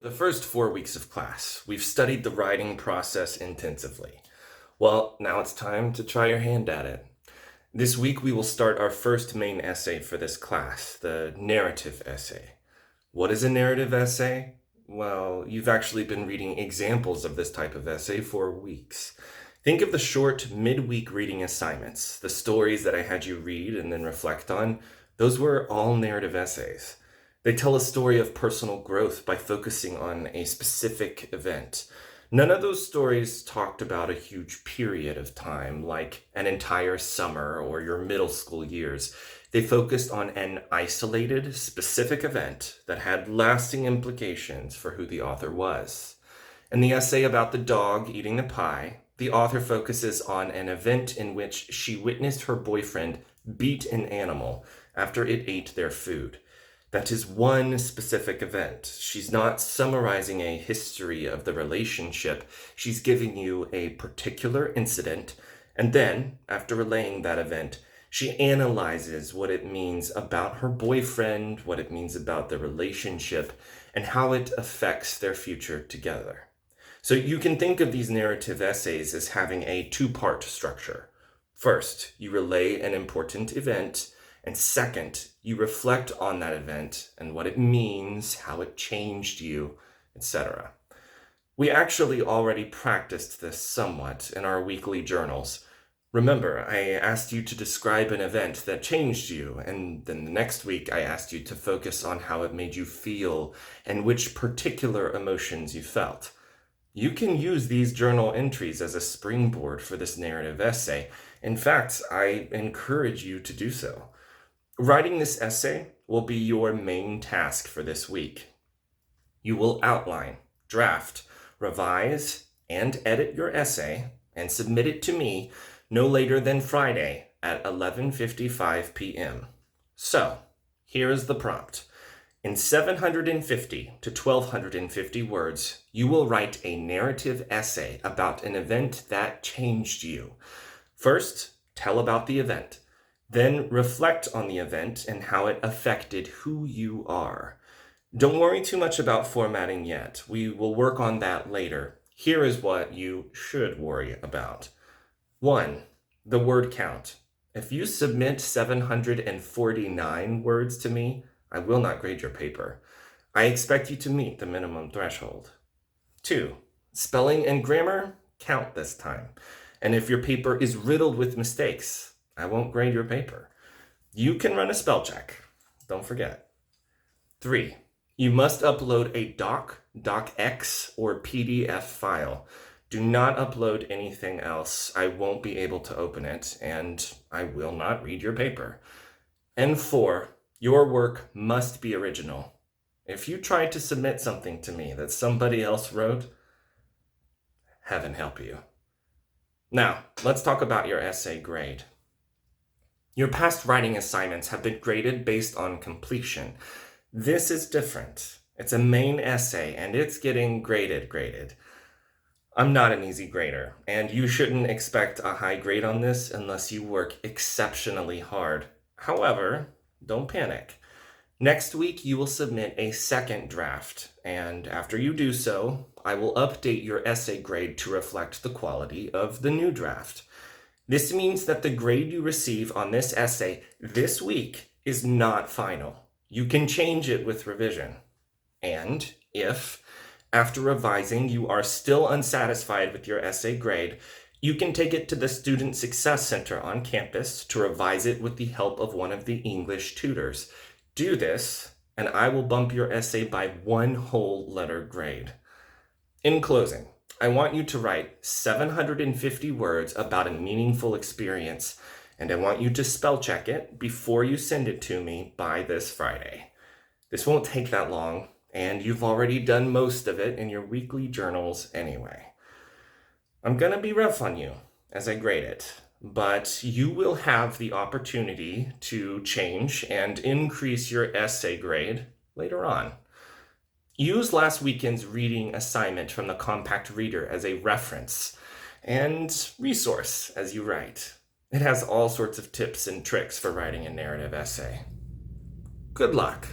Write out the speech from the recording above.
The first 4 weeks of class, we've studied the writing process intensively. Well, now it's time to try your hand at it. This week we will start our first main essay for this class, the narrative essay. What is a narrative essay? Well, you've actually been reading examples of this type of essay for weeks. Think of the short midweek reading assignments, the stories that I had you read and then reflect on. Those were all narrative essays. They tell a story of personal growth by focusing on a specific event. None of those stories talked about a huge period of time, like an entire summer or your middle school years. They focused on an isolated, specific event that had lasting implications for who the author was. In the essay about the dog eating the pie, the author focuses on an event in which she witnessed her boyfriend beat an animal after it ate their food. That is one specific event. She's not summarizing a history of the relationship. She's giving you a particular incident, and then, after relaying that event, she analyzes what it means about her boyfriend, what it means about the relationship, and how it affects their future together. So you can think of these narrative essays as having a two-part structure. First, you relay an important event, and second, you reflect on that event and what it means, how it changed you, etc. We actually already practiced this somewhat in our weekly journals. Remember, I asked you to describe an event that changed you, and then the next week I asked you to focus on how it made you feel and which particular emotions you felt. You can use these journal entries as a springboard for this narrative essay. In fact, I encourage you to do so. Writing this essay will be your main task for this week. You will outline, draft, revise, and edit your essay and submit it to me no later than Friday at 11:55 p.m. So, here is the prompt. In 750 to 1250 words, you will write a narrative essay about an event that changed you. First, tell about the event. Then reflect on the event and how it affected who you are. Don't worry too much about formatting yet. We will work on that later. Here is what you should worry about. 1. The word count. If you submit 749 words to me, I will not grade your paper. I expect you to meet the minimum threshold. 2. Spelling and grammar count this time. And if your paper is riddled with mistakes, I won't grade your paper. You can run a spell check. Don't forget. 3. You must upload a docx, or PDF file. Do not upload anything else. I won't be able to open it, and I will not read your paper. And 4. Your work must be original. If you try to submit something to me that somebody else wrote, heaven help you. Now, let's talk about your essay grade. Your past writing assignments have been graded based on completion. This is different. It's a main essay, and it's getting graded. I'm not an easy grader, and you shouldn't expect a high grade on this unless you work exceptionally hard. However, don't panic. Next week, you will submit a second draft, and after you do so, I will update your essay grade to reflect the quality of the new draft. This means that the grade you receive on this essay this week is not final. You can change it with revision. And if, after revising, you are still unsatisfied with your essay grade, you can take it to the Student Success Center on campus to revise it with the help of one of the English tutors. Do this, and I will bump your essay by 1 whole letter grade. In closing, I want you to write 750 words about a meaningful experience, and I want you to spell check it before you send it to me by this Friday. This won't take that long, and you've already done most of it in your weekly journals anyway. I'm going to be rough on you as I grade it, but you will have the opportunity to change and increase your essay grade later on. Use last weekend's reading assignment from the Compact Reader as a reference and resource as you write. It has all sorts of tips and tricks for writing a narrative essay. Good luck.